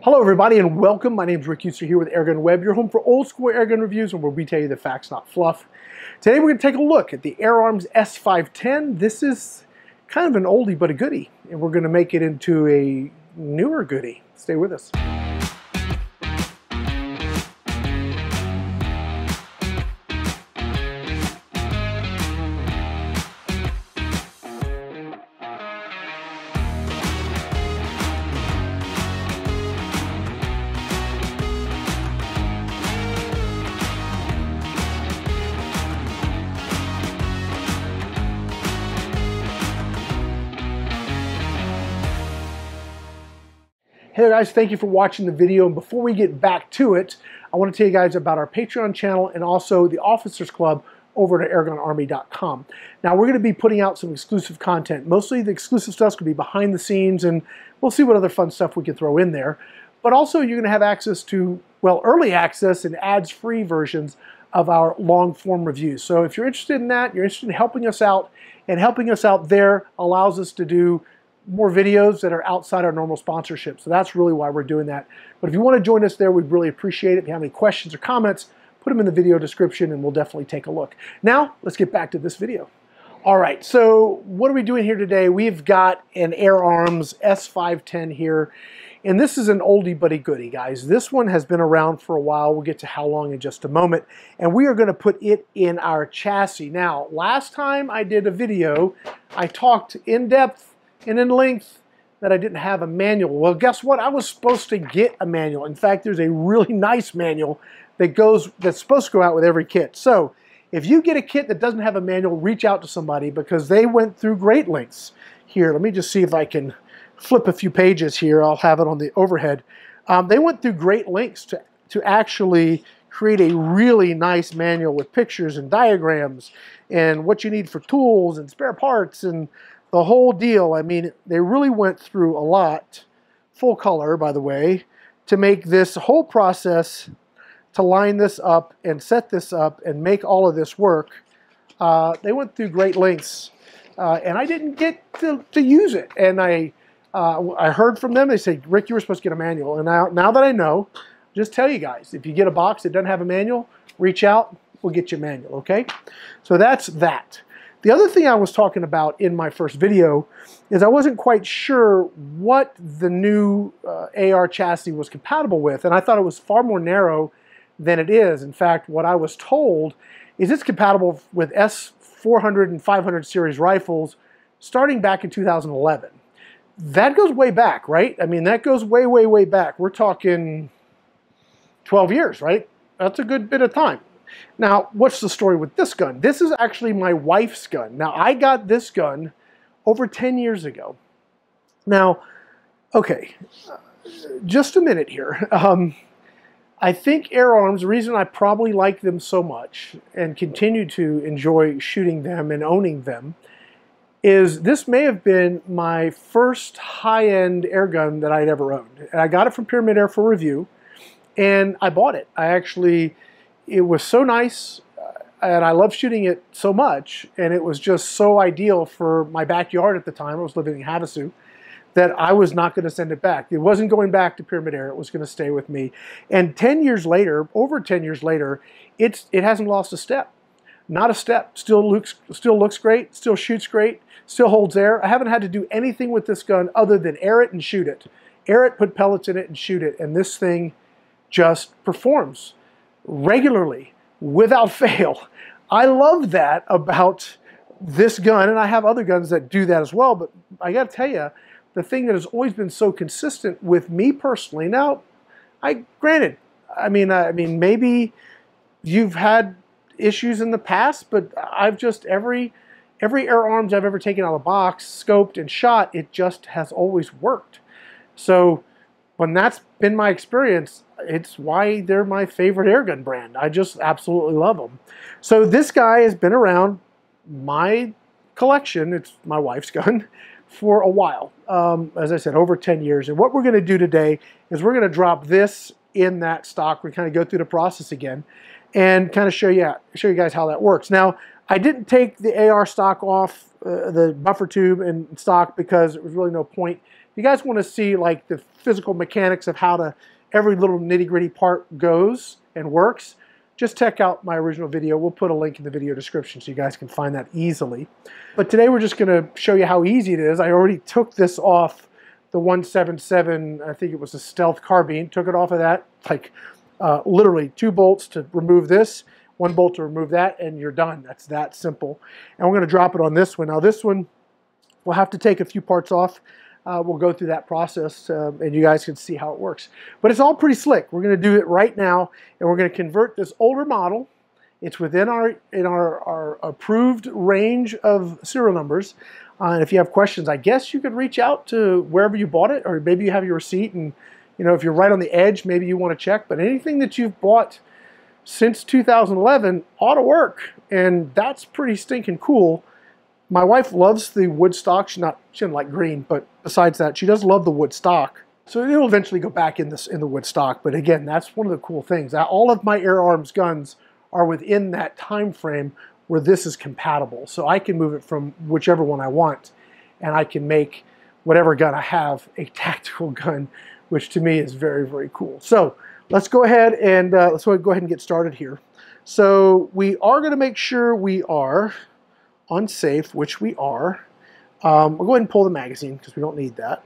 Hello everybody and welcome. My name is Rick User here with AirgunWeb, your home for old school airgun reviews and where we tell you the facts, not fluff. Today we're going to take a look at the FIREARMS S510. This is kind of an oldie but a goodie, and we're going to make it into a newer goodie. Stay with us. Hey there guys, thank you for watching the video, and before we get back to it, I want to tell you guys about our Patreon channel and also the Officers Club over at AirgunArmy.com. Now we're going to be putting out some exclusive content. Mostly the exclusive stuff's going to be behind the scenes, and we'll see what other fun stuff we can throw in there. But also you're going to have access to, well, early access and ads-free versions of our long-form reviews. So if you're interested in that, you're interested in helping us out, and helping us out there allows us to do more videos that are outside our normal sponsorship. So that's really why we're doing that. But if you want to join us there, we'd really appreciate it. If you have any questions or comments, put them in the video description and we'll definitely take a look. Now, let's get back to this video. All right, so what are we doing here today? We've got an FIREARMS S510 here, and this is an oldie but a goodie, guys. This one has been around for a while. We'll get to how long in just a moment, and we are going to put it in our chassis. Now, last time I did a video, I talked in depth and in length that I didn't have a manual. Well, guess what? I was supposed to get a manual. In fact, there's a really nice manual that's supposed to go out with every kit. So if you get a kit that doesn't have a manual, reach out to somebody because they went through great lengths. Here, let me just see if I can flip a few pages here. I'll have it on the overhead. They went through great lengths to actually create a really nice manual with pictures and diagrams and what you need for tools and spare parts and the whole deal. I mean, they really went through a lot, full color, by the way, to make this whole process, to line this up and set this up and make all of this work. They went through great lengths, and I didn't get to use it. And I heard from them, they say, Rick, you were supposed to get a manual. And now that I know, just tell you guys, if you get a box that doesn't have a manual, reach out, we'll get you a manual, okay? So that's that. The other thing I was talking about in my first video is I wasn't quite sure what the new AR chassis was compatible with, and I thought it was far more narrow than it is. In fact, what I was told is it's compatible with S400 and 500 series rifles starting back in 2011. That goes way back, right? I mean, that goes way, way, way back. We're talking 12 years, right? That's a good bit of time. Now, what's the story with this gun? This is actually my wife's gun. Now, I got this gun over 10 years ago. Now, okay, just a minute here. I think FIREARMS, the reason I probably like them so much and continue to enjoy shooting them and owning them, is this may have been my first high-end air gun that I'd ever owned. And I got it from Pyramid Air for review, and I bought it. It was so nice, and I loved shooting it so much, and it was just so ideal for my backyard at the time. I was living in Havasu, that I was not going to send it back. It wasn't going back to Pyramid Air. It was going to stay with me. And 10 years later, over 10 years later, it hasn't lost a step. Not a step. Still looks great, still shoots great, still holds air. I haven't had to do anything with this gun other than air it and shoot it. Air it, put pellets in it, and shoot it. And this thing just performs regularly, without fail. I love that about this gun, and I have other guns that do that as well, but I gotta tell you, the thing that has always been so consistent with me personally, now, granted, I mean, maybe you've had issues in the past, but I've just, every FIREARMS I've ever taken out of the box, scoped and shot, it just has always worked. So when that's been my experience, it's why they're my favorite airgun brand. I just absolutely love them. So this guy has been around my collection, it's my wife's gun, for a while. As I said, over 10 years. And what we're going to do today is we're going to drop this in that stock. We kind of go through the process again and kind of show you guys how that works. Now, I didn't take the AR stock off the buffer tube and stock because there was really no point you guys want to see like the physical mechanics of how every little nitty-gritty part goes and works, just check out my original video. We'll put a link in the video description so you guys can find that easily. But today we're just going to show you how easy it is. I already took this off the 177, I think it was a stealth carbine, took it off of that, like literally 2 bolts to remove this, 1 bolt to remove that, and you're done. That's that simple. And we're going to drop it on this one. Now this one, we'll have to take a few parts off. We'll go through that process and you guys can see how it works. But it's all pretty slick. We're going to do it right now, and we're going to convert this older model. It's within our approved range of serial numbers. And if you have questions, I guess you could reach out to wherever you bought it, or maybe you have your receipt, and you know, if you're right on the edge, maybe you want to check. But anything that you've bought since 2011 ought to work, and that's pretty stinking cool. My wife loves the wood stock. She doesn't like green, but besides that, she does love the wood stock. So it'll eventually go back in the wood stock. But again, that's one of the cool things. All of my AirArms guns are within that time frame where this is compatible. So I can move it from whichever one I want, and I can make whatever gun I have a tactical gun, which to me is very, very cool. So let's go ahead and get started here. So we are going to make sure we are unsafe, which we are. We'll go ahead and pull the magazine because we don't need that.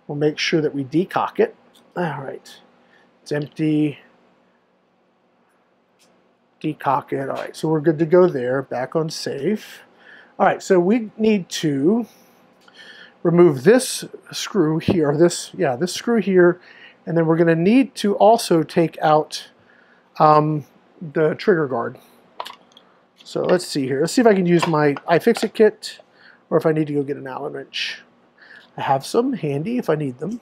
We'll make sure that we decock it. All right, it's empty. Decock it. All right, so we're good to go there. Back on safe. All right, so we need to remove this screw here, this screw here, and then we're going to need to also take out the trigger guard. So let's see here. Let's see if I can use my iFixit kit, or if I need to go get an Allen wrench. I have some handy if I need them.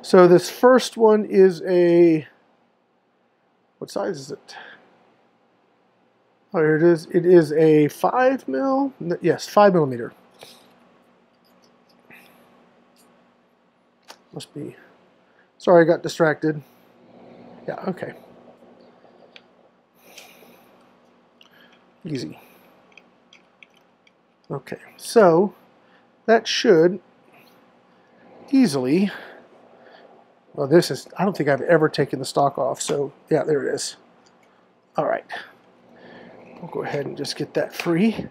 So this first one is what size is it? Oh, here it is. It is a 5 mil. Yes, 5 millimeter. Must be. Sorry, I got distracted. Yeah, okay. Easy. Okay, so that should easily. Well, this is. I don't think I've ever taken the stock off. So yeah, there it is. All right. We'll go ahead and just get that free.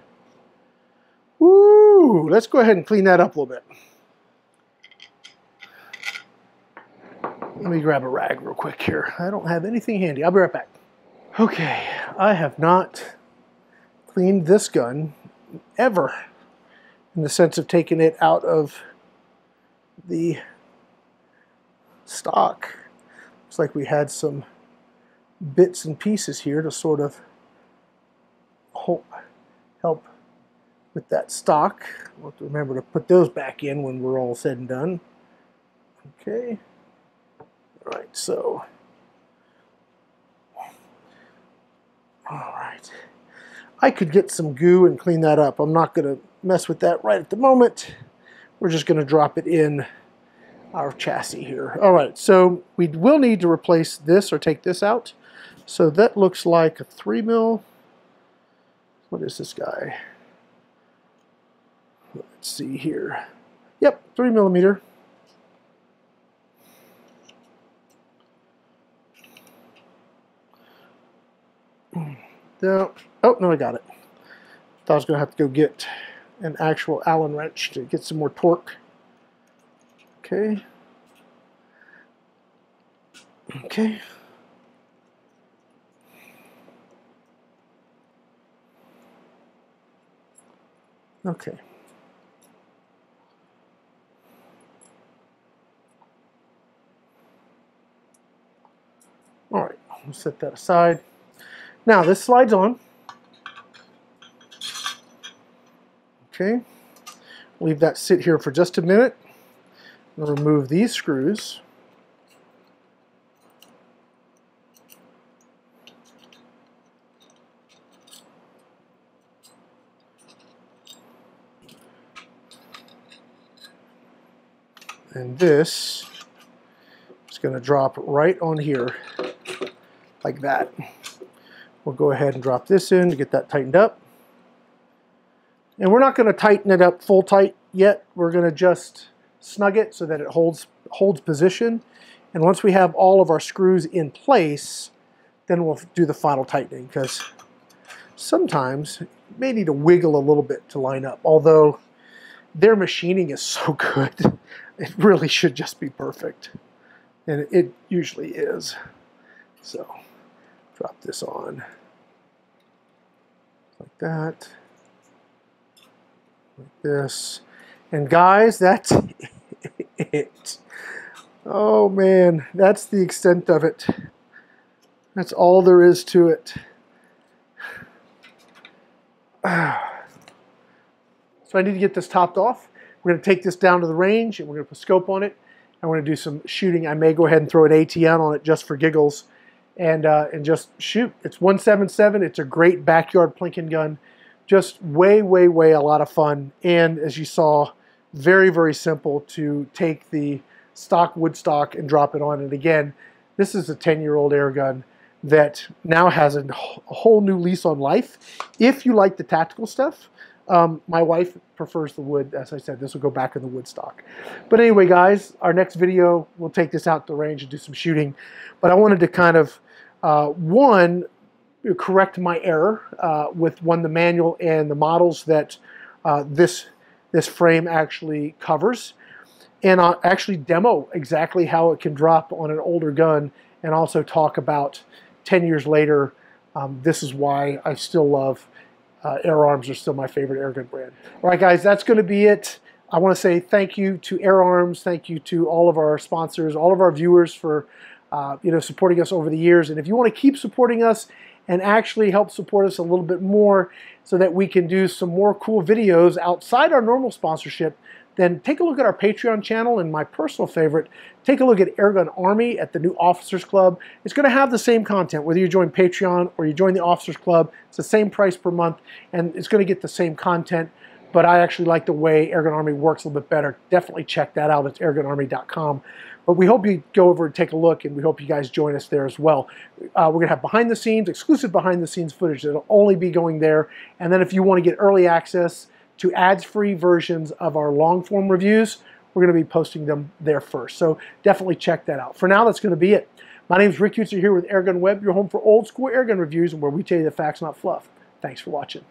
Woo! Let's go ahead and clean that up a little bit. Let me grab a rag real quick here. I don't have anything handy. I'll be right back. Okay, I have not cleaned this gun ever, in the sense of taking it out of the stock. Looks like we had some bits and pieces here to sort of help with that stock. We'll have to remember to put those back in when we're all said and done. Okay. All right, so. All right. I could get some goo and clean that up. I'm not going to mess with that right at the moment. We're just going to drop it in our chassis here. All right, so we will need to replace this or take this out. So that looks like a 3 mil. What is this guy? Let's see here. Yep, 3 millimeter. No. Oh, no, I got it. Thought I was going to have to go get an actual Allen wrench to get some more torque. Okay. Okay. Okay. All right, we'll set that aside. Now this slides on. Okay. Leave that sit here for just a minute. I'll remove these screws. And this is going to drop right on here like that. We'll go ahead and drop this in to get that tightened up. And we're not going to tighten it up full tight yet. We're going to just snug it so that it holds position. And once we have all of our screws in place, then we'll do the final tightening, because sometimes you may need to wiggle a little bit to line up. Although their machining is so good, it really should just be perfect. And it usually is. So drop this on like that, like this. And guys, that's it. Oh man, that's the extent of it. That's all there is to it. So I need to get this topped off. We're going to take this down to the range, and we're going to put a scope on it, and we're going to do some shooting. I may go ahead and throw an ATN on it just for giggles, and just shoot. It's 177. It's a great backyard plinking gun. Just way, way, way a lot of fun. And as you saw, very, very simple to take the stock wood stock and drop it on. And again, this is a 10-year-old air gun that now has a whole new lease on life. If you like the tactical stuff, my wife prefers the wood. As I said, this will go back in the wood stock. But anyway, guys, our next video, we'll take this out to the range and do some shooting. But I wanted to kind of, one, correct my error with the manual and the models that this frame actually covers. And I'll actually demo exactly how it can drop on an older gun, and also talk about 10 years later, this is why I still love AirArms, are still my favorite airgun brand. All right, guys, that's going to be it. I want to say thank you to AirArms, thank you to all of our sponsors, all of our viewers for supporting us over the years. And if you want to keep supporting us and actually help support us a little bit more so that we can do some more cool videos outside our normal sponsorship, then take a look at our Patreon channel, and my personal favorite, take a look at Airgun Army at the new Officers Club. It's going to have the same content, whether you join Patreon or you join the Officers Club. It's the same price per month, and it's going to get the same content, but I actually like the way Airgun Army works a little bit better. Definitely check that out. It's AirgunArmy.com. But we hope you go over and take a look, and we hope you guys join us there as well. We're going to have behind-the-scenes, exclusive behind-the-scenes footage that'll only be going there. And then if you want to get early access to ads-free versions of our long-form reviews, we're going to be posting them there first. So definitely check that out. For now, that's going to be it. My name is Rick Utzer here with AirgunWeb, your home for old-school airgun reviews, and where we tell you the facts, not fluff. Thanks for watching.